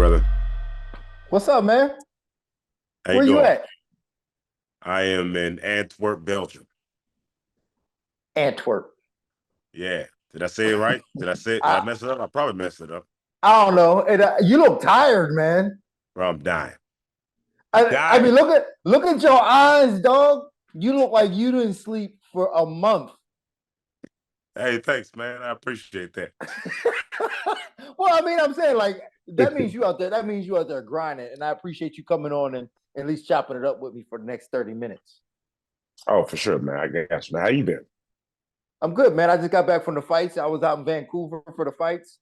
brother? What's up, man? How you Where you doing? at? I am in Antwerp, Belgium. Antwerp. Yeah. Did I say it right? Did I say it? Did I I mess it up? I probably messed it up. I don't know. You look tired, man. Bro, I'm dying. I mean, Dying. look at your eyes, dog. You look like you didn't sleep for a month. Hey, thanks, man. I appreciate that. Well, I mean, I'm saying like that means you out there. That means you out there grinding, and I appreciate you coming on and at least chopping it up with me for the next 30 minutes. Oh, for sure, man. I guess, man. How you been? I'm good, man. I just got back from the fights. I was out in Vancouver for the fights,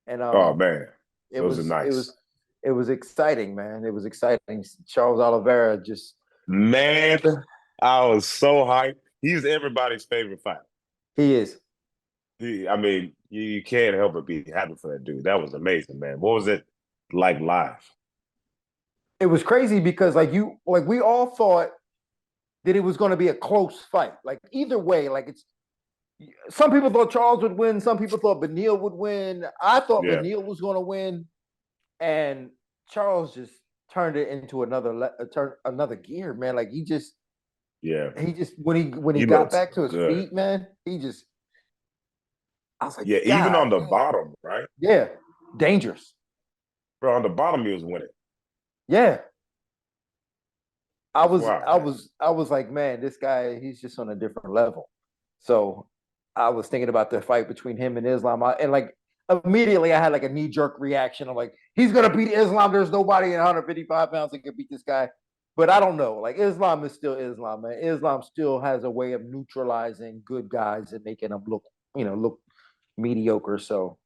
and Oh, man. it Those are was it nice. was it was exciting, man. It was exciting. Charles Oliveira just Man, I was so hyped. He's everybody's favorite fighter. he is. I mean, you can't help but be happy for that dude. That was amazing, man. What was it like live? It was crazy because like we all thought that it was going to be a close fight. Like either way, like it's some people thought Charles would win, some people thought Beneil would win. I thought Yeah. Beneil was going to win, and Charles just turned it into another gear, man. Like Yeah. he just when he He got looks back to his good. feet, man, he just I was like, Yeah, even God, on the bottom, right? yeah, dangerous. Bro, on the bottom, he was winning. Yeah, That's wild, man. I was like, man, this guy, he's just on a different level. So I was thinking about the fight between him and Islam, and like immediately I had like a knee jerk reaction. I'm like, he's gonna beat Islam. There's nobody in 155 pounds that can beat this guy. But I don't know. Like Islam is still Islam, man. Islam still has a way of neutralizing good guys and making them look mediocre. So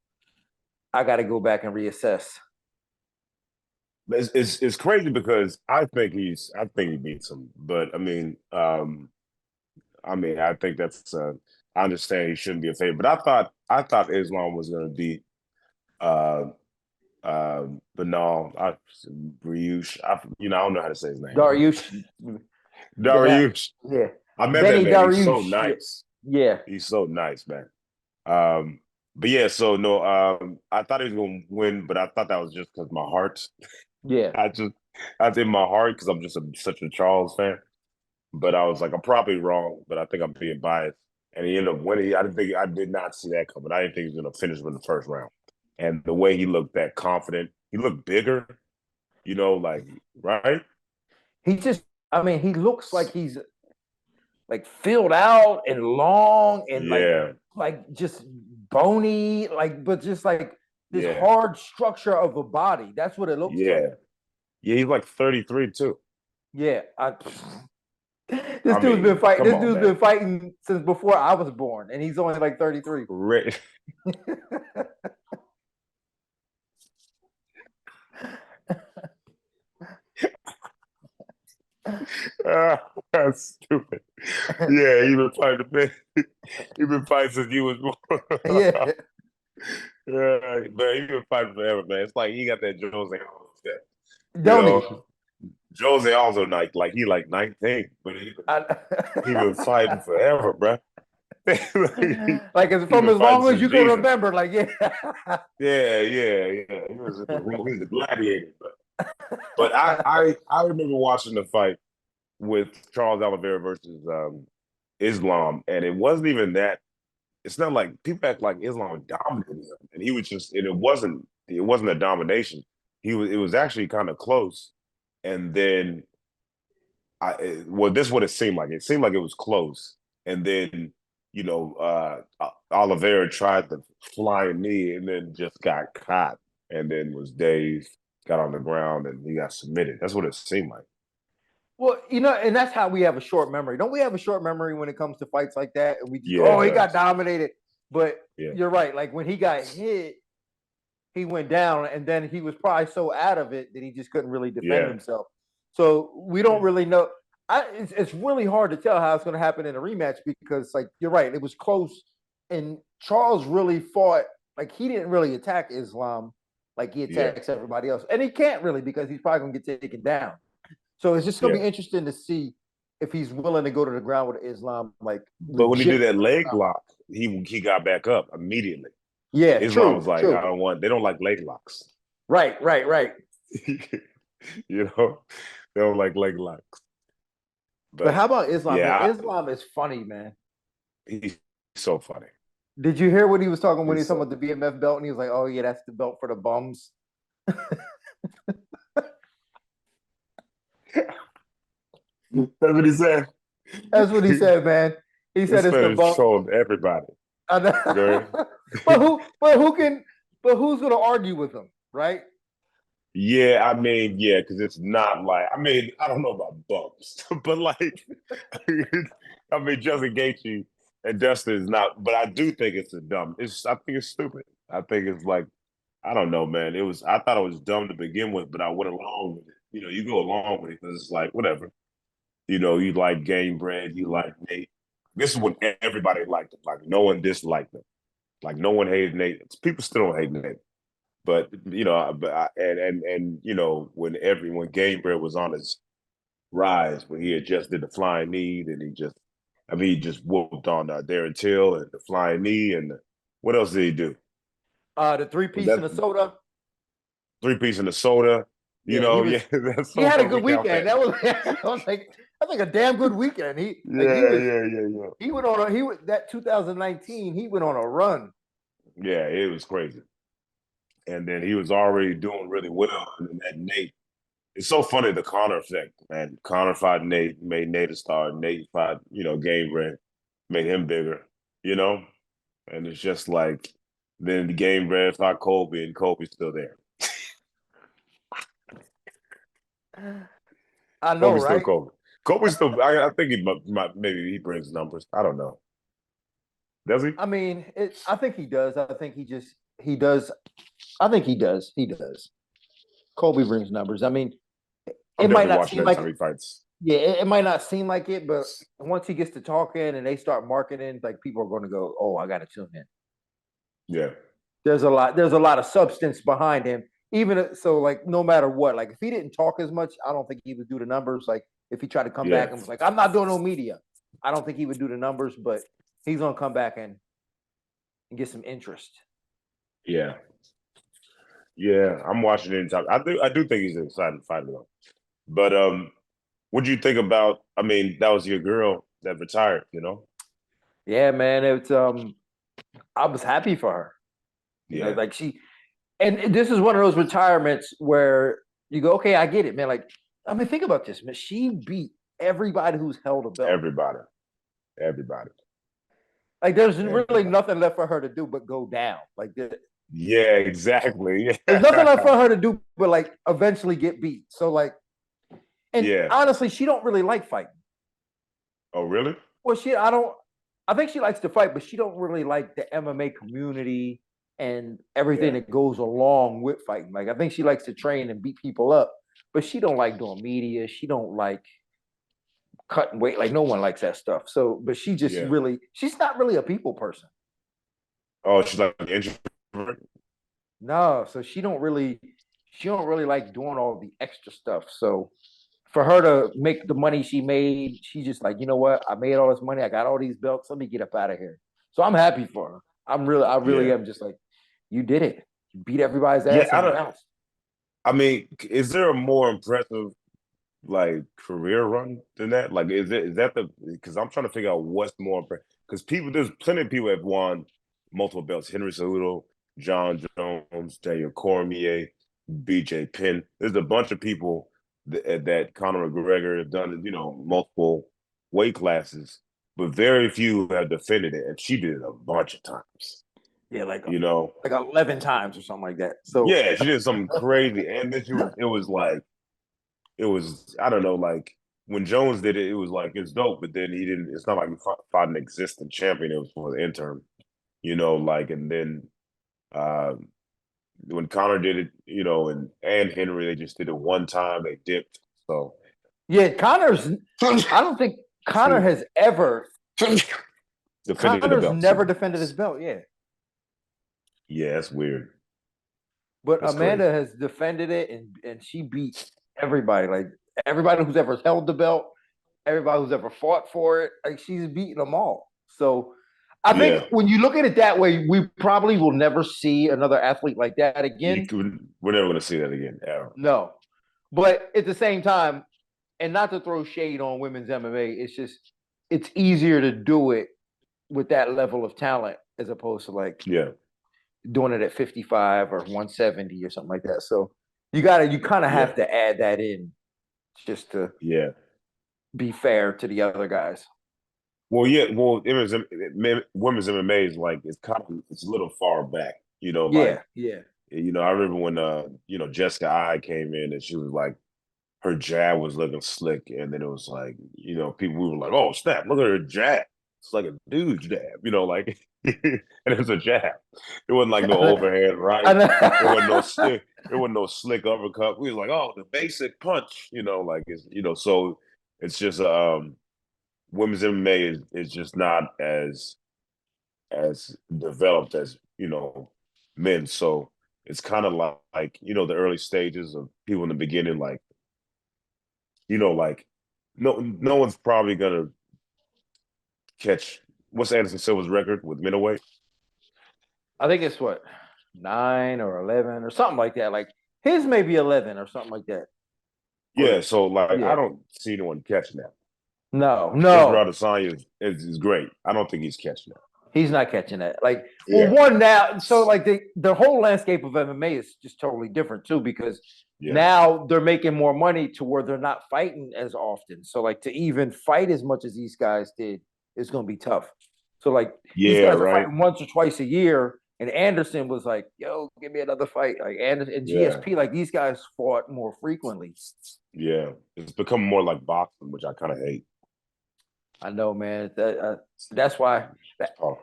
I got to go back and reassess. It's crazy because I think he beats him, but I mean I think that's I understand he shouldn't be a favorite, but I thought Islam was going to beat uh Banal, Briush. I don't know how to say his name, bro. Dariush, yeah, Dariush. yeah, I met that Benny man. He's so Dariush, nice. yeah. He's so nice, man. But yeah, so no, I thought he was gonna win, but I thought that was just because my heart. Yeah. I just I in my heart because I'm just such a Charles fan. But I was like, I'm probably wrong, but I think I'm being biased. And he ended up winning. I did not see that coming. I didn't think he was gonna finish with the first round. And the way he looked that confident, he looked bigger, like right? He just, I mean, he looks like he's like filled out and long and Yeah, like just bony, like, but just like this yeah, hard structure of a body. That's what it looks like. yeah. Yeah, he's like 33 too. Yeah. I mean, come This on, dude's man. been fighting since before I was born, and he's only like 33. Re- That's stupid. Yeah, he been fighting he been fighting since you was born. Yeah. Yeah, man, he been fighting forever, man. It's like he got that Jose Aldo step. You Don't he? know, Jose also like he like 19, but I, he been fighting forever, bro. he, like it's he from been as fighting long as since you can Jesus. remember. Like, yeah. Yeah, yeah, yeah. He was a gladiator, but I remember watching the fight with Charles Oliveira versus Islam, and it wasn't even that. It's not like people act like Islam dominated him, and he was just, and it wasn't a domination. It was actually kind of close, and then well, this is what it seemed like. It seemed like it was close, and then Oliveira tried the flying knee, and then just got caught, and then was dazed, got on the ground, and he got submitted. That's what it seemed like. Well, and that's how we have a short memory. Don't we have a short memory when it comes to fights like that? And we just go, Yeah, it oh, he got does. dominated. But Yeah, you're right. Like when he got hit, he went down, and then he was probably so out of it that he just couldn't really defend yeah, himself. So we don't yeah, really know. It's really hard to tell how it's going to happen in a rematch because, like, you're right, it was close, and Charles really fought like he didn't really attack Islam like he yeah, attacks everybody else, and he can't really because he's probably going to get taken down. So it's just going to yeah. be interesting to see if he's willing to go to the ground with Islam, like But when he did legit. that leg lock, he got back up immediately. Yeah, Islam was true, like, I true. don't want. They don't like leg locks. Right, right, right. You know, they don't like leg locks. But But how about Islam, man? yeah, Islam is funny, man. he's so funny. Did you hear what he was talking when he He's was talking so about the BMF belt? And he was like, "Oh yeah, that's the belt for the bums." that's what he said. That's what he said, man. He said This it's the man is bum. trolling everybody. Go ahead. But who's gonna argue with him, right? Yeah, I mean, yeah, because it's not like I mean, I don't know about bumps, but like I mean, Justin Gaethje and Dustin is not, but I do think it's a dumb. I think it's stupid. I think it's like I don't know, man. I thought it was dumb to begin with, but I went along with it. You know, you go along with it because it's like whatever. You know, you like Game Bread, you like Nate. This is when everybody liked him. Like no one disliked him. Like no one hated Nate. People still don't hate Nate. But you know, and you know, when Game Bread was on his rise, when he had just did the flying knee, and he just whooped on Darren Till and the flying knee, and what else did he do? The three Was piece that in the soda. three piece in the soda? You Yeah, know, yeah, that's he so had a far we good count weekend. that. That was I was like that's like a damn good weekend. Yeah, yeah. He went on a he was that 2019, he went on a run. Yeah, it was crazy. And then he was already doing really well. And then that Nate, it's so funny the Conor effect, man. Conor fought Nate, made Nate a star. Nate fought, Game Bread, made him bigger, you know? And it's just like then the Game Bread fought Colby and Colby's still there. I know, Colby's still right? Colby. Colby's still I think maybe he brings numbers. I don't know. Does he? I mean, I think he does. I think he does. I think he does. He does. Colby brings numbers. I mean, I'm it might definitely not watching seem every like time he fights. yeah, it might not seem like it, but once he gets to talking and they start marketing, like people are going to go, "Oh, I got to tune in." Yeah. There's a lot of substance behind him. Even so, like no matter what, like if he didn't talk as much, I don't think he would do the numbers. Like if he tried to come Yeah. back and was like, "I'm not doing no media," I don't think he would do the numbers. But he's gonna come back and get some interest. Yeah. Yeah. I'm watching it anytime. I do think he's an exciting fighter though. But what do you think about? I mean, that was your girl that retired, you know? Yeah, man, it's I was happy for her. You know, Yeah, like and this is one of those retirements where you go, okay, I get it, man. Like, I mean, think about this, man. She beat everybody who's held a belt. everybody, everybody, Like, there's really everybody. nothing left for her to do but go down. Like, Yeah, exactly. there's nothing left Yeah, for her to do but like eventually get beat. So like, and yeah. honestly, she don't really like fighting. Oh, really? Well, I don't. I think she likes to fight, but she don't really like the MMA community and everything Yeah, that goes along with fighting. Like, I think she likes to train and beat people up, but she don't like doing media. She don't like cutting weight. Like, no one likes that stuff. So, but yeah. she's not really a people person. Oh, she's like an introvert. No, so she don't really like doing all the extra stuff. So for her to make the money she made, she just like, you know what? I made all this money. I got all these belts. Let me get up out of here. So I'm happy for her. I really Yeah, am just like, you did it. You beat everybody's yeah. ass and bounced. I mean, is there a more impressive like career run than that? Like, is that the? Because I'm trying to figure out what's more impressive. Because there's plenty of people that have won multiple belts. Henry Cejudo, John Jones, Daniel Cormier, BJ Penn. There's a bunch of people that Conor McGregor have done, multiple weight classes, but very few have defended it. And she did it a bunch of times, Yeah, you know. like 11 times or something like that. So Yeah, she did something crazy. And then it was, I don't know, like when Jones did it, it was like, it's dope, but then he didn't, it's not like he fought an existing champion. It was for the interim, like, and then, when Connor did it, and Henry, they just did it one time. They dipped. So yeah, I don't think Connor has ever defended the Connor's belt. never defended his belt, yeah. Yeah, that's weird. But That's Amanda crazy. has defended it and she beat everybody. Like everybody who's ever held the belt, everybody who's ever fought for it, like she's beaten them all. So I think Yeah, when you look at it that way, we probably will never see another athlete like that again. we're never gonna see that again ever. No. But at the same time, and not to throw shade on women's MMA, it's just it's easier to do it with that level of talent as opposed to like Yeah, doing it at 55 or 170 or something like that. So you kind of yeah, have to add that in just to yeah. be fair to the other guys. Well, yeah. Well, women's MMA is like it's a little far back. Like Yeah, yeah. I remember when Jessica I came in and she was like her jab was looking slick, and then it was like people we were like, oh snap, look at her jab. It's like a dude's jab, like and it was a jab. It wasn't like no overhand right. It wasn't no stick. It wasn't no slick uppercut. We was like, oh, the basic punch. Like it's so it's just women's MMA is just not as developed as men. So it's kind of like the early stages of people in the beginning, like like no one's probably gonna catch what's Anderson Silva's record with middleweight. I think it's what 9 or 11 or something like that. Like his may be 11 or something like that. Yeah, Or so like I yeah, don't see anyone catching that. no, Israel no, Adesanya is great. I don't think he's catching that. he's not catching that. Like, well, Yeah, one now, so like the whole landscape of MMA is just totally different too because yeah, now they're making more money to where they're not fighting as often. So like to even fight as much as these guys did is going to be tough. So like these yeah, guys are right. fighting once or twice a year, and Anderson was like, "Yo, give me another fight." Like Anderson and Yeah, GSP, like these guys fought more frequently. yeah. It's become more like boxing, which I kind of hate. I know, man. That's why that, Oh,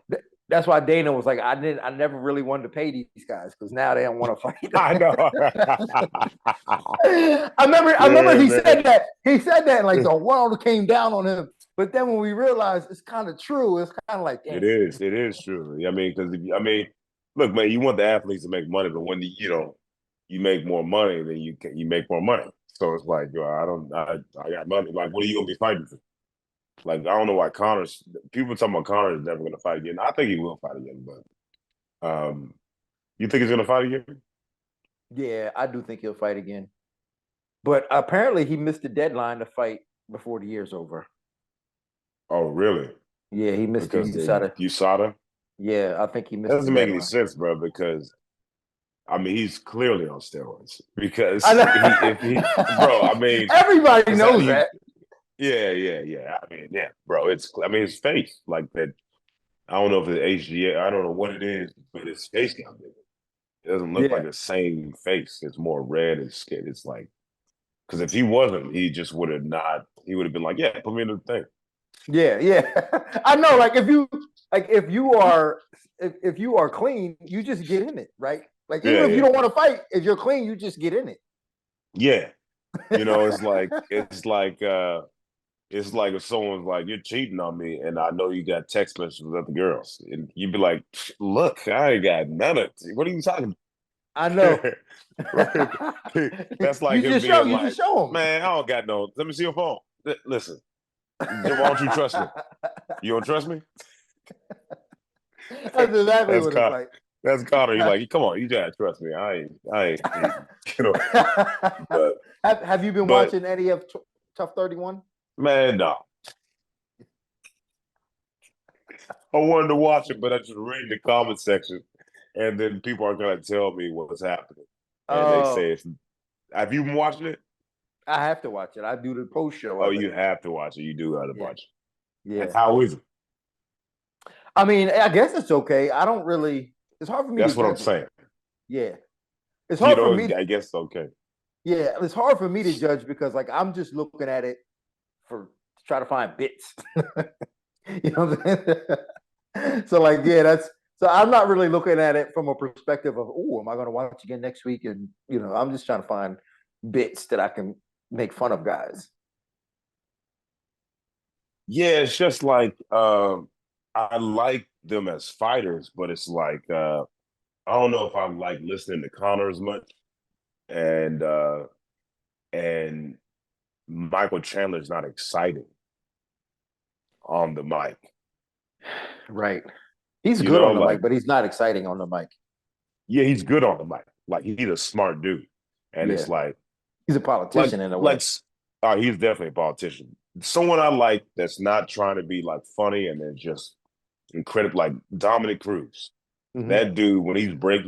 that's why Dana was like, I never really wanted to pay these guys because now they don't want to I fight. know. I remember Yeah, he man. said that. He said that and like the world came down on him. But then when we realized it's kind of true, it's kind of like, It damn. is. It is true. I mean, because look, man, you want the athletes to make money, but when you make more money, then you make more money. So it's like, I got money. Like, what are you gonna be fighting for? Like, I don't know why Connor's people talking about Connor is never gonna fight again. I think he will fight again, but you think he's gonna fight again? Yeah, I do think he'll fight again. But apparently he missed the deadline to fight before the year's over. Oh, really? Yeah, he missed the Because the USADA. USADA? Yeah, I think he That missed the doesn't make any deadline. sense, bro, because I mean he's clearly on steroids. I Because if he bro, I know. mean, Everybody because how do knows you that. yeah, yeah, yeah. I mean, yeah, bro. I mean his face, like that. I don't know if it's HGA, I don't know what it is, but his face got bigger. It doesn't look like Yeah. the same face. It's more red and skin. It's like because if he wasn't, he just would have not. He would have been like, "Yeah, put me in the thing." Yeah, yeah. I know. If you are clean, you just get in it, right? Like even Yeah, if you yeah, don't want to fight, if you're clean, you just get in it. yeah. It's like if someone's like, "You're cheating on me," and I know you got text messages with other girls, and you'd be like, "Look, I ain't got none of it. What are you talking?" I know. That's like him being You just like, show "Man, I don't got no. Let me see your phone. Listen, why don't you trust me? You don't trust me?" That's exactly That's what it's Connor. like. That's Connor. He's like, "Come on, you gotta trust me. I ain't cheating." You know, but Have you been but watching any of Tough 31? man, no. I wanted to watch it, but I just read the comment section, and then people are gonna tell me what's happening, and they Oh, say it's. Have you been watching it? I have to watch it. I do the post show Oh, of it. you have to watch it. You do have to Yeah, watch it. And yeah. how is it? I mean, I guess it's okay. I don't really. It's hard for me to That's what I'm judge it. saying. Yeah, it's hard for me. I guess okay. Yeah, it's hard for me to judge because like I'm just looking at it for to try to find bits. You know what I'm saying? So like, yeah, that's so I'm not really looking at it from a perspective of, oh, am I gonna watch again next week? And I'm just trying to find bits that I can make fun of guys. Yeah, it's just like I like them as fighters, but it's like I don't know if I like listening to Connor as much, and and Michael Chandler's not exciting on the mic. Right. He's You good know, on the like mic, but he's not exciting on the mic. yeah, he's good on the mic. Like he's a smart dude, and Yeah, it's like he's a like politician in a way. like he's definitely a politician. Someone I like that's not trying to be like funny and then just incredible, like Dominic Cruz. Mm-hmm. That dude, when he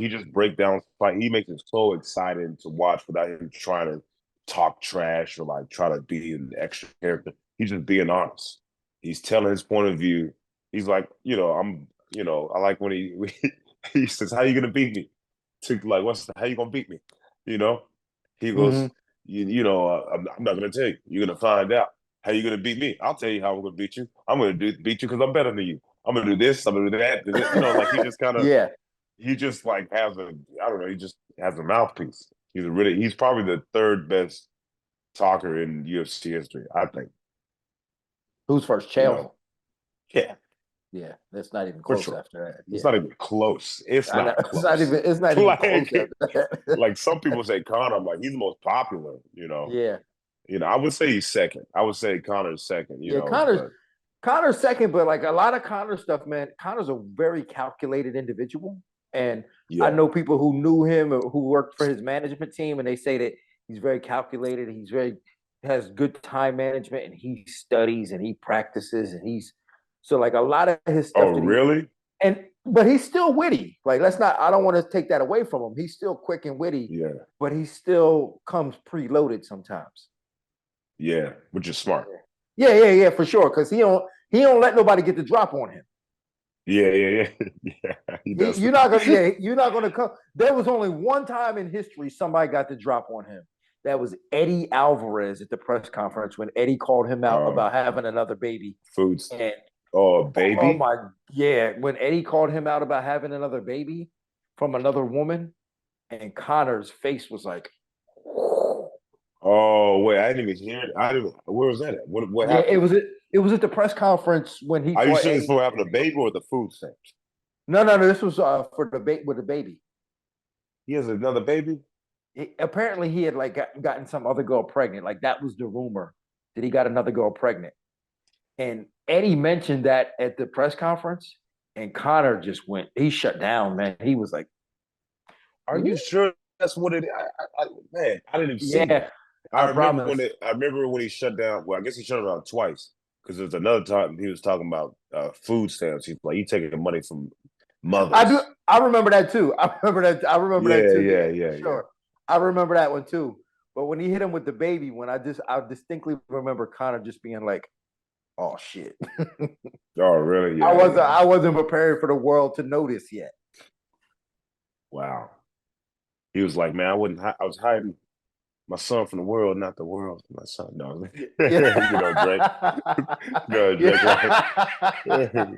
just break down fight. He makes it so exciting to watch without him trying to talk trash or like try to be an extra character. He's just being honest. He's telling his point of view. He's like, I like when he says, "How you gonna beat me?" To like, how you gonna beat me? You know, he Mm-hmm. goes, I'm not gonna tell you. You're gonna find out. How you gonna beat me? I'll tell you how I'm gonna beat you. I'm gonna beat you because I'm better than you. I'm gonna do this. I'm gonna do that. Like he just kind of Yeah. he just like has a I don't know. He just has a mouthpiece. He's probably the third best talker in UFC history. I think. Who's first? You know, Chael. yeah, Yeah, that's not even for close sure. after that. It's Yeah, not even close. It's I know. not close. It's not even close like after that. like some people say Conor. I'm like he's the most popular. Yeah, I would say he's second. I would say Conor's second. yeah. But Connor's second, but like a lot of Connor stuff, man. Connor's a very calculated individual, and I yeah. know people who knew him or who worked for his management team, and they say that he's very calculated. He's very has good time management, and he studies and he practices, and he's so like a lot of his Oh stuff that he really? and but he's still witty. Like let's not. I don't want to take that away from him. He's still quick and witty, Yeah, but he still comes preloaded sometimes. yeah. Which is smart. Yeah, for sure. Because he don't let nobody get the drop on him. Yeah, yeah, yeah. Yeah, he does. You're not gonna come. There was only one time in history somebody got the drop on him. That was Eddie Alvarez at the press conference when Eddie called him out Uh, about having another baby. foods. And Oh, oh baby. my, yeah, when Eddie called him out about having another baby from another woman, and Connor's face was like, Oh wait, I didn't even hear it. I didn't. Where was that at? What yeah, happened? it was at the press conference when he Are you fought sure it's Eddie. for having a baby or the food stamps? No. This was for the with the baby. He has another baby. Apparently he had like gotten some other girl pregnant. Like that was the rumor that he got another girl pregnant. And Eddie mentioned that at the press conference, and Connor just went. He shut down, man. He was like, Are you sure that's what it? Man, I didn't even see "Yeah, that. I promise." I remember when he shut down. Well, I guess he shut down twice because there's another time he was talking about food stamps. He's like he taking the money from I do. mothers. I remember that too. I remember that Yeah, too. yeah, Yeah, yeah, for yeah. sure. I remember that one too. But when he hit him with the baby, I distinctly remember Connor just being like, "Oh shit." Oh, really? Yeah, yeah. I wasn't prepared for the world to notice yet. Wow. He was like, man, I was hiding my son from the world, not the world from my son. No, Drake. No, Drake, right? Yeah.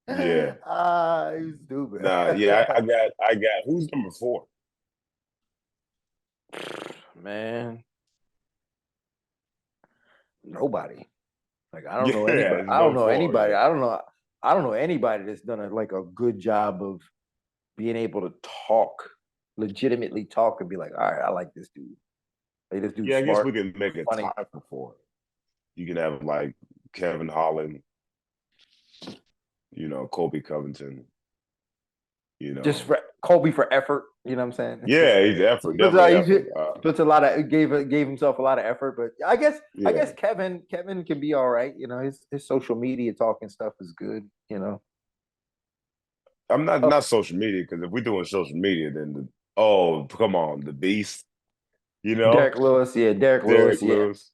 Yeah. He's stupid. Nah, yeah, I got who's number four? Man, nobody. Like I don't know Yeah, anybody. it's number four, yeah. I don't know anybody that's done a good job of being able to talk, legitimately talk and be like, all right, I like this dude. Like this dude's Yeah, I guess smart, we can make a funny. tie for four. You can have like Kevin Holland, Kobe Covington, you Just know. for Kobe for effort. You know what I'm saying? Yeah, he's effort, Puts, definitely effort. puts a lot of gave himself a lot of effort, but I Yeah. guess Kevin can be all right. You know, his social media talking stuff is good. You know, I'm not oh, not social media because if we're doing social media, then oh come on, the beast, you know, Derek Derek Lewis, yeah. Lewis.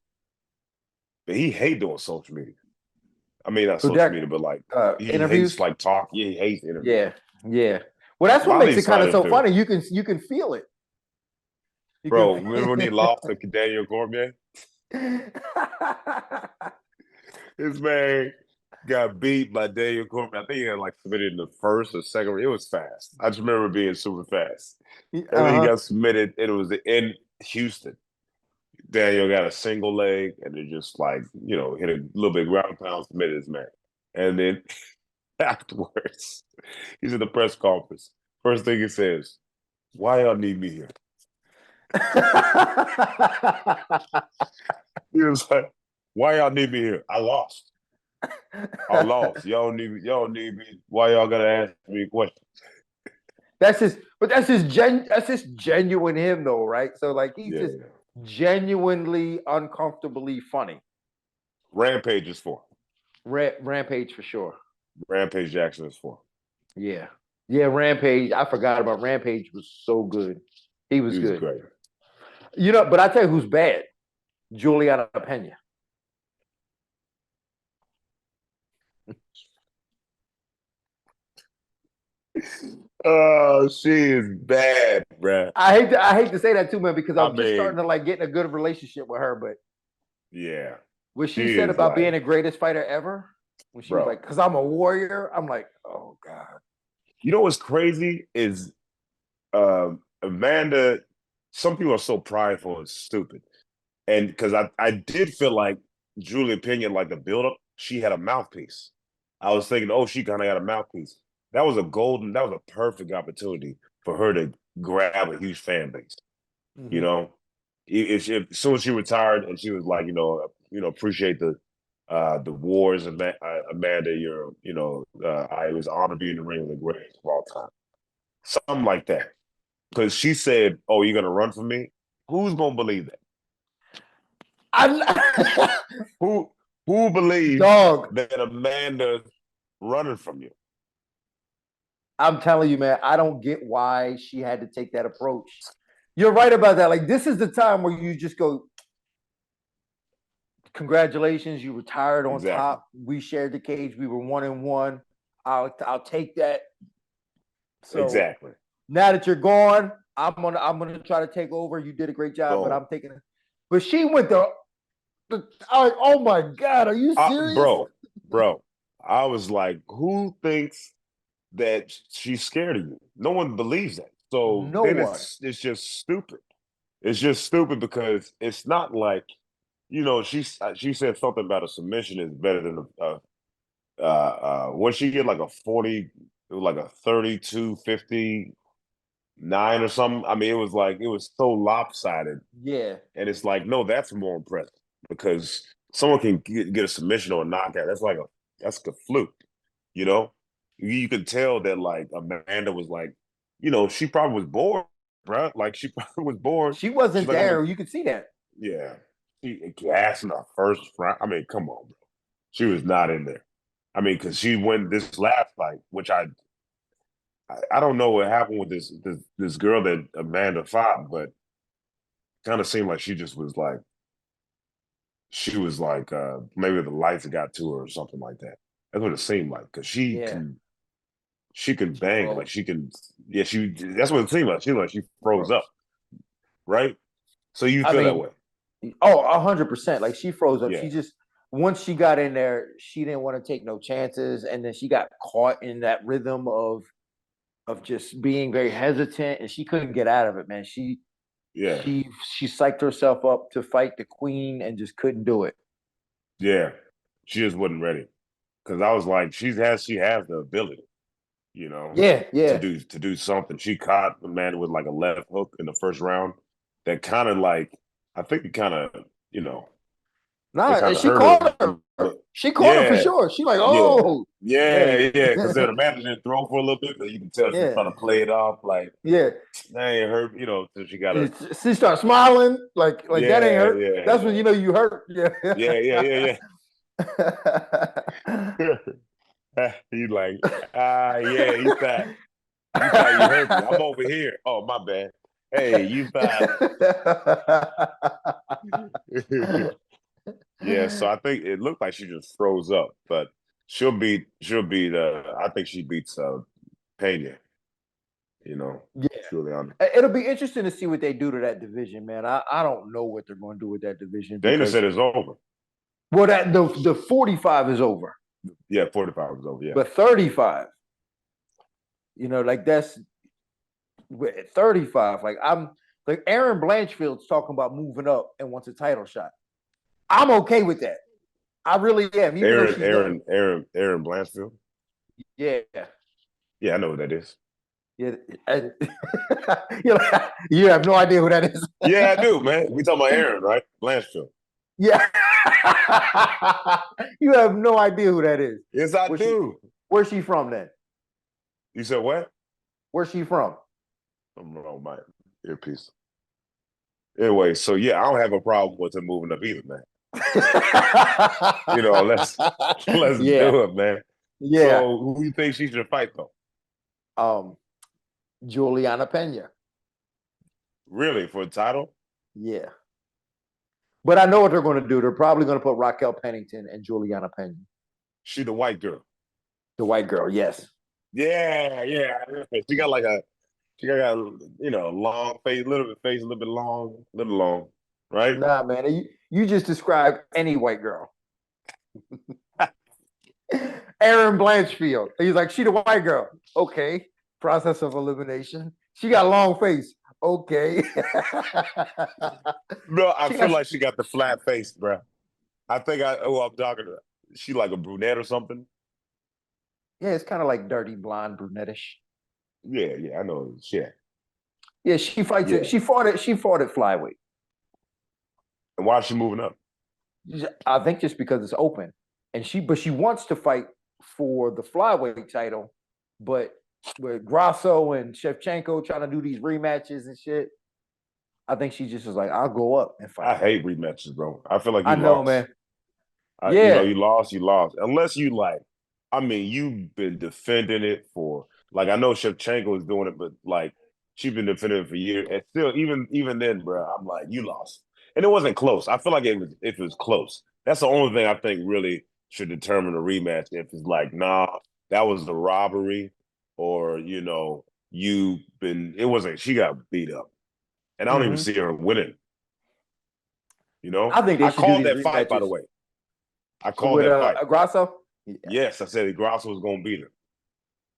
But he hate doing social media. I mean, not So social Derek media, but like he hates interviews, like talk. Yeah, he hates interviews. yeah, yeah. Well, that's what makes Molly it kind of signed him so too, funny. You can feel it. You bro. Remember when he can. lost to Daniel Cormier? His man got beat by Daniel Cormier. I think he had like submitted in the first or second. It was fast. I just remember it being super fast. And then he Uh-huh. got submitted, and it was in Houston. Daniel got a single leg, and it just like hit a little bit ground pound, submitted his man. And then afterwards, he's in the press conference. First thing he says, "Why y'all need me here?" He was like, "Why y'all need me here? I lost." I lost. Y'all need me. Why y'all gotta ask me a question? That's just genuine him though, right? So like he's Yeah, just yeah. genuinely uncomfortably funny. Rampage is for. Rampage for sure. Rampage Jackson is for. Yeah. Yeah, Rampage. I forgot about Rampage was so good. He was He was good. great. But I tell you who's bad. Juliana Pena. Oh, she is bad, bruh. I hate to say that too, man, because I I'm just mean, starting to like get in a good relationship with her. But yeah, what she she said is about being like, the greatest fighter ever, when she was bro. like, "Cause I'm a warrior," I'm like, "Oh God." You know what's crazy is Amanda. Some people are so prideful and stupid, and because I did feel like Julia Pena, like the buildup, she had a mouthpiece. I was thinking, oh, she kind of got a mouthpiece. That was a perfect opportunity for her to grab a huge fan base. You Mm-hmm. know, as soon as she retired and she was like, appreciate the wars, Amanda. I was honored to be in the ring with the greatest of all time. Something like that. Because she said, "Oh, you're gonna run for me." Who's gonna believe that? I, Who who believes dog, that Amanda's running from you? I'm telling you, man, I don't get why she had to take that approach. You're right about that. Like, this is the time where you just go, congratulations, you retired on Exactly. top. We shared the cage. We were 1-1. I'll take that. So Exactly. now that you're gone, I'm gonna try to take over. You did a great job, but Boom. I'm taking it. But she went oh my God, are you serious? Bro. I was like, who thinks that she's scared of you? No one believes that. So No then one. it's just stupid. It's just stupid because it's not like, she said something about a submission is better than when she get like a 40, like a 32-59 or something. I mean, it was so lopsided. Yeah. And it's like, no, that's more impressive because someone can get a submission or a knockout. That's the fluke, you know? You could tell that like Amanda was like, she probably was bored, bro. Like she probably was bored. She She's wasn't like, I'm a there. You could see that. yeah. She gassed in her first round. I mean, come on, bro. She was not in there. I mean, because she went this last fight, which I don't know what happened with this girl that Amanda fought, but kind of seemed like she was like maybe the lights got to her or something like that. That's what it seemed like because Yeah. she can She bang like froze. she can she that's what it seemed like. She like she froze up, Froze. right? So you I feel that mean, way. oh, 100%. Like she froze up. Yeah. She just once she got in there, she didn't want to take no chances, and then she got caught in that rhythm of just being very hesitant, and she couldn't get out of it, man. Yeah. She psyched herself up to fight the queen and just couldn't do it. Yeah. She just wasn't ready. Cause I was like, she has the ability, you know, Yeah, yeah. to do something. She caught the man with like a left hook in the first round that kind of like I think it kind of, you know, it Nah, kind of she hurt her. caught her. She caught her for Yeah, sure. She like, yeah, oh, yeah, yeah. Because the manager didn't throw for a little bit, but you can tell she was yeah, trying to play it off like, yeah. that ain't hurt, so she got to, She started smiling like that ain't yeah, hurt. yeah, That's when you know you hurt. yeah, yeah, Yeah. yeah, yeah. He like, yeah, you thought you hurt me. I'm over here. Oh, my bad. Hey, you thought. Yeah, so I think it looked like she just froze up, but she'll beat I think she beats Pena, Yeah. Juliana. It'll be interesting to see what they do to that division, man. I don't know what they're going to do with that division Dana because said it's over. well, that the 45 is over, Yeah, 45 was over. Yeah. but 35, like that's 35. Like I'm like Aaron Blanchfield's talking about moving up and wants a title shot. I'm okay with that. I really am, even though she's done. Aaron Blanchfield. Yeah, Yeah, I know what that is. yeah. You have no idea who that is. Yeah, I do, man. We talking about Aaron, right? Blanchfield. Yeah. You have no idea who that is. Yes, I Where's she, do. where's she from then? You said what? Where's she from? I'm wrong, my earpiece. Anyway, so yeah, I don't have a problem with him moving up either, man. Let's Yeah. do it, man. Yeah. So who do you think she should fight though? Um, Juliana Pena. Really, for a title? Yeah. But I know what they're going to do. They're probably going to put Raquel Pennington and Juliana Pena. She the white girl. The white girl, yes. Yeah, yeah. She got like a long face, a little bit long, little long, right? Nah, man. You just described any white girl. Aaron Blanchfield. He's like, she the white girl. Okay. Process of elimination. She got a long face. Okay. No, I feel like she got the flat face, bro. I think I'm talking to. She like a brunette or something. Yeah, it's kind of like dirty blonde brunettish. Yeah, yeah, I know. Shit. Yeah, she fights it. She fought it. She fought at flyweight. And why is she moving up? I think just because it's open, but she wants to fight for the flyweight title, but with Grasso and Shevchenko trying to do these rematches and shit, I think she just was like, I'll go up and fight. I hate rematches, bro. I feel like I know, man. You lost. Unless you like, I mean, you've been defending it for like I know Shevchenko is doing it, but like she's been defending it for years, and still, even then, bro, I'm like, you lost, and it wasn't close. I feel like if it was close, that's the only thing I think really should determine a rematch. If it's like, nah, that was the robbery, or it wasn't. She got beat up, and I don't even see her winning. I think they I should do called these that rematches. fight, by the way. I called with that fight. Grasso? Yeah. Yes, I said Grasso was going to beat her.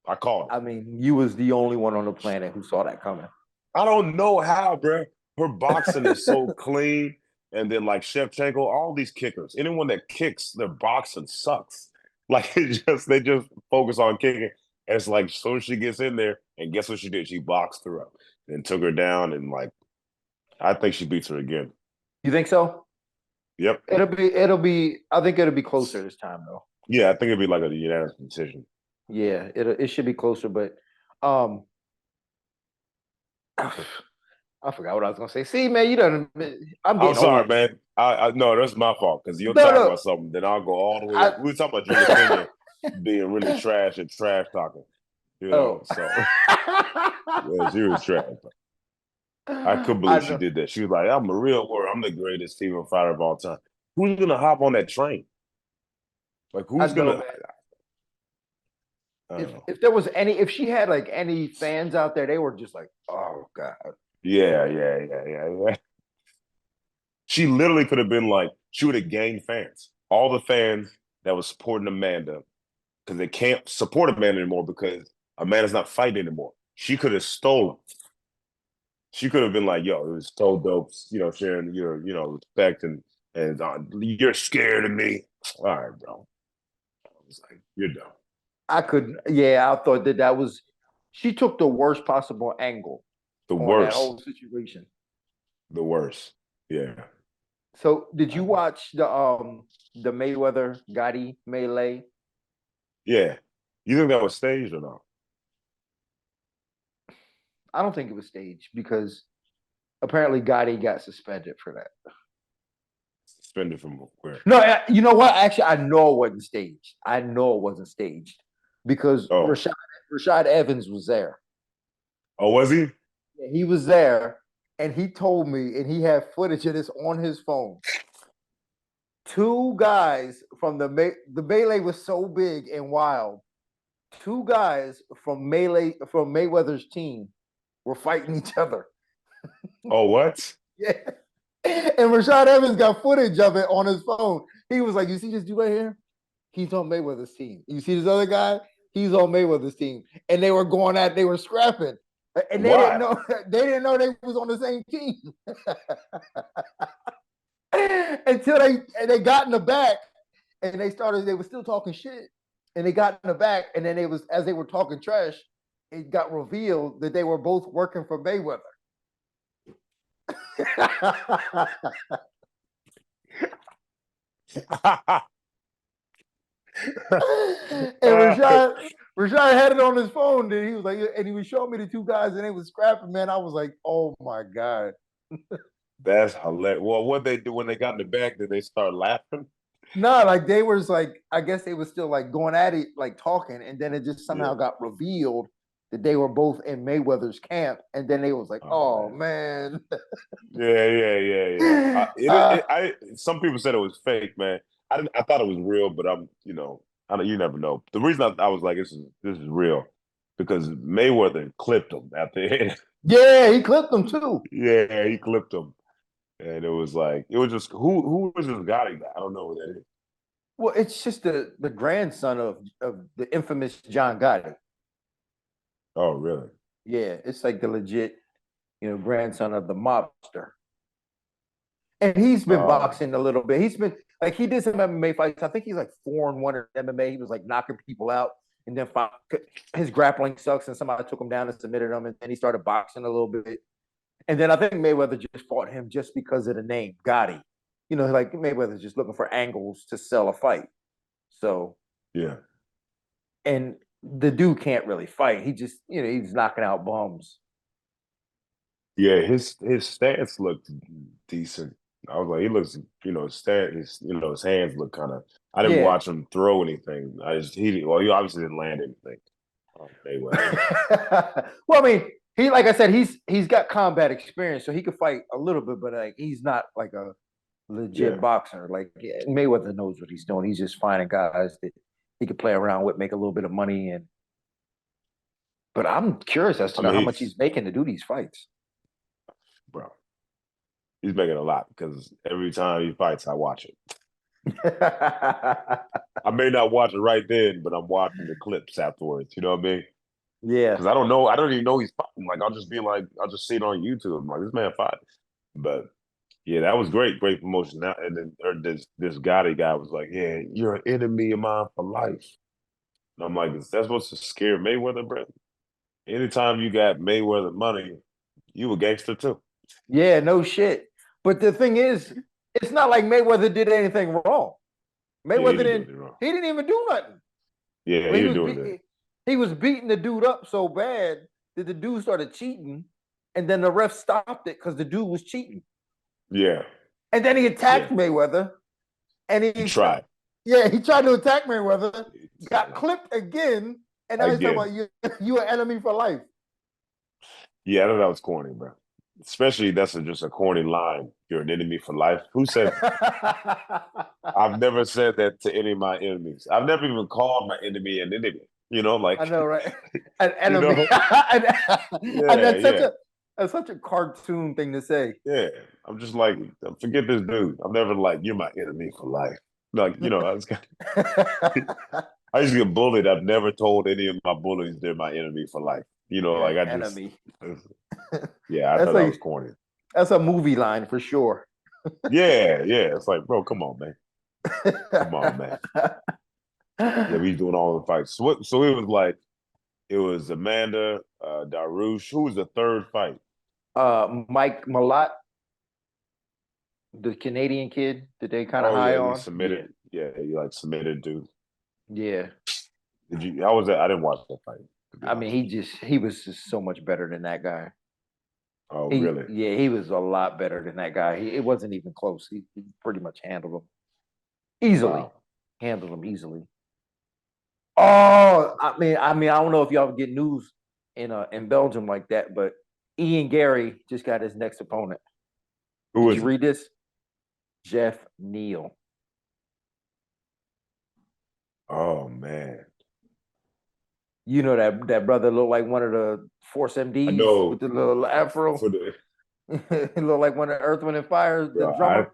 I called it. I mean, you was the only one on the planet who saw that coming. I don't know how, bro. Her boxing is so clean. And then like Shevchenko, all these kickers, anyone that kicks, their boxing sucks. Like they just focus on kicking. And it's like, so she gets in there, and guess what she did? She boxed her up and took her down. And like, I think she beats her again. You think so? Yep. I think it'll be closer this time though. Yeah, I think it'd be like a unanimous decision. Yeah, it should be closer, but I forgot what I was gonna say. See, man, I'm sorry, old. Man. I no, that's my fault because you'll talk about something, then I'll go all the way. We were talking about Julia Pena being really trash and trash talking. So yeah, she was trash. I couldn't believe she did that. She was like, "I'm a real warrior. I'm the greatest female fighter of all time." Who's gonna hop on that train? Like, who's gonna? If she had like any fans out there, they were just like, "Oh God." Yeah. She literally could have been like, she would have gained fans. All the fans that was supporting Amanda, because they can't support Amanda anymore because Amanda's not fighting anymore. She could have stolen. She could have been like, yo, it was so dope, sharing your, respect and you're scared of me. All right, bro. I was like, you're dumb. I thought that was, she took the worst possible angle. The worst. That whole situation. The worst. Yeah. So did you watch the Mayweather Gotti melee? Yeah. You think that was staged or not? I don't think it was staged because apparently Gotti got suspended for that. Suspended from where? No, you know what? Actually, I know it wasn't staged because Rashad Evans was there. Oh, was he? Yeah, he was there, and he told me, and he had footage of this on his phone. Two guys from the melee was so big and wild. Two guys from Mayweather's team were fighting each other. Oh, what? Yeah. And Rashad Evans got footage of it on his phone. He was like, "You see this dude right here? He's on Mayweather's team. You see this other guy? He's on Mayweather's team." And they were they were scrapping. And they didn't know they was on the same team. Until they got in the back and they were still talking shit. And they got in the back, and then as they were talking trash, it got revealed that they were both working for Mayweather. And Rashad had it on his phone. And he was like, and he was showing me the two guys, and they was scrapping. Man, I was like, oh my god. That's hilarious. Well, what they do when they got in the back, did they start laughing? No, like they was like, I guess they was still like going at it, like talking, and then it just somehow Yeah. got revealed that they were both in Mayweather's camp, and then they was like, Oh oh man. man. Yeah. Some people said it was fake, man. I thought it was real, but you never know. The reason I was like, this is real, because Mayweather clipped him at the end. Yeah, he clipped them too. Yeah, he clipped him, and it was just who was this guy? I don't know who that is. Well, it's just the grandson of the infamous John Gotti. Oh, really? Yeah, it's like the legit, grandson of the mobster. And he's been Oh, boxing a little bit. He's been like he did some MMA fights. I think he's like 4-1 in MMA. He was like knocking people out, and then his grappling sucks, and somebody took him down and submitted him, and then he started boxing a little bit. And then I think Mayweather just fought him just because of the name Gotti. Like Mayweather's just looking for angles to sell a fight. So, yeah. and the dude can't really fight. He just, he's knocking out bums. Yeah, his stance looked decent. I was like, he looks, his hands look kind of. I didn't Yeah. watch him throw anything. He obviously didn't land anything. Mayweather. Well, I mean, like I said, he's got combat experience, so he could fight a little bit, but like he's not like a legit Yeah. boxer. Like Mayweather knows what he's doing. He's just finding guys that he could play around with, make a little bit of money, but I'm curious as to I know mean, how much he's making to do these fights. bro, he's making a lot because every time he fights, I watch it. I may not watch it right then, but I'm watching the clips afterwards. You know what I mean? Yeah. Because I don't know. I don't even know he's fighting. Like I'll just see it on YouTube. I'm like, this man fight. But yeah, that was great, great promotion. Now and then this Gotti guy was like, "Yeah, you're an enemy of mine for life." And I'm like, "Is that supposed to scare Mayweather, bro? Anytime you got Mayweather money, you a gangster too." Yeah, no shit. But the thing is, it's not like Mayweather did anything wrong. Yeah, he Mayweather didn't do didn't. anything wrong. He didn't even do nothing. Yeah, Well, he didn't do anything. he was beating the dude up so bad that the dude started cheating, and then the ref stopped it because the dude was cheating. Yeah, And then he yeah. attacked Mayweather, and He tried he tried to attack Mayweather, got clipped again, and now he's talking again. about you an enemy for life. Yeah, I thought that was corny, bro. Especially just a corny line. You're an enemy for life. Who says that? I've never said that to any of my enemies. I've never even called my enemy an enemy. I know, right? An you enemy, know, and yeah, yeah, that's such a cartoon thing to say. yeah. I'm just like, forget this dude. I'm never like, you're my enemy for life. Like, I used to get bullied. I've never told any of my bullies they're my enemy for life. Yeah, Like I just, enemy. yeah, I That's thought that like was corny. that's a movie line for sure. Yeah. It's like, bro, come on, man. Come on, man. Yeah, we doing all the fights. So it was Amanda, Darush. Who was the third fight? Mike Malott, the Canadian kid that they kind of Oh high yeah, he on. submitted. Yeah, he like submitted dude. Yeah. Did you? How was that? I didn't watch that fight. To be I mean, honest. he was just so much better than that guy. Oh really? He was a lot better than that guy. It wasn't even close. He pretty much handled him easily. Wow. Handled him easily. Oh, I don't know if y'all get news in Belgium like that, but Ian Gary just got his next opponent. Who Did is you it? read this? Jeff Neal. Oh man, You know that brother looked like one of the Force I MDs with know the little afro. for the He looked like one of Earth, Wind, and Fire, the bro. drummer.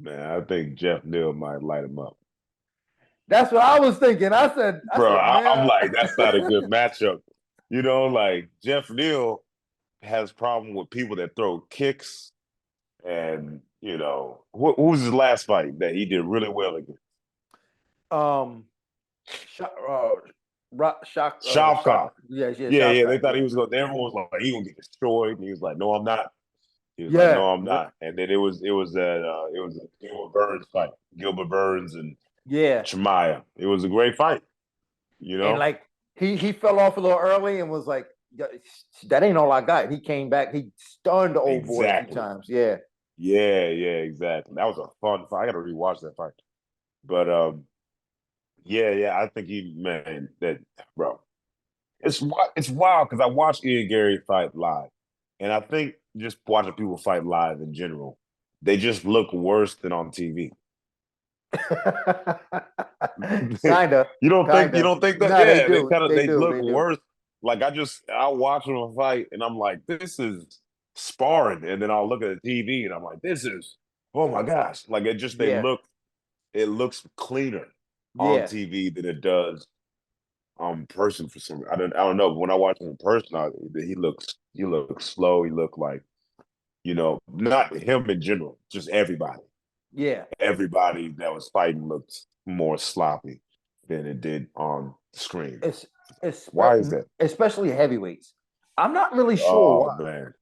I think Jeff Neal might light him up. That's what I was thinking. Bro, I'm Man. like, that's not a good matchup. Like Jeff Neal has problem with people that throw kicks, and who was his last fight that he did really well against? um, shock, Shavkat. yes, Yeah. They Shaka, thought yeah. he was going. Everyone was like, he gonna get destroyed, and he was like, no, I'm not. He was like, Yeah, "No, I'm not." And then it was a Gilbert Burns fight, Gilbert Burns and yeah, Chimaev. It was a great fight, you and know. like he fell off a little early and was like, "Yeah, that ain't all I got." He came back. He stunned the old boy a few Exactly. times. Yeah, Yeah, exactly. That was a fun fight. I got to rewatch that fight. But yeah. I think he man that bro. It's wild because I watched Ian Gary fight live, and I think just watching people fight live in general, they just look worse than on TV. kinda, You kinda. don't think that? No, they Yeah, they do, kind of they they do, look they do. worse. Like I watch them fight and I'm like, this is sparring, and then I'll look at the TV and I'm like, this is oh my gosh, like Yeah, it looks cleaner on yeah, TV than it does person for some. I don't know. But when I watch him in person, he looks slow. He looked like not him in general, just everybody. yeah. Everybody that was fighting looked more sloppy than it did on the screen. It's Why is that? especially heavyweights. I'm not really sure Oh why. man.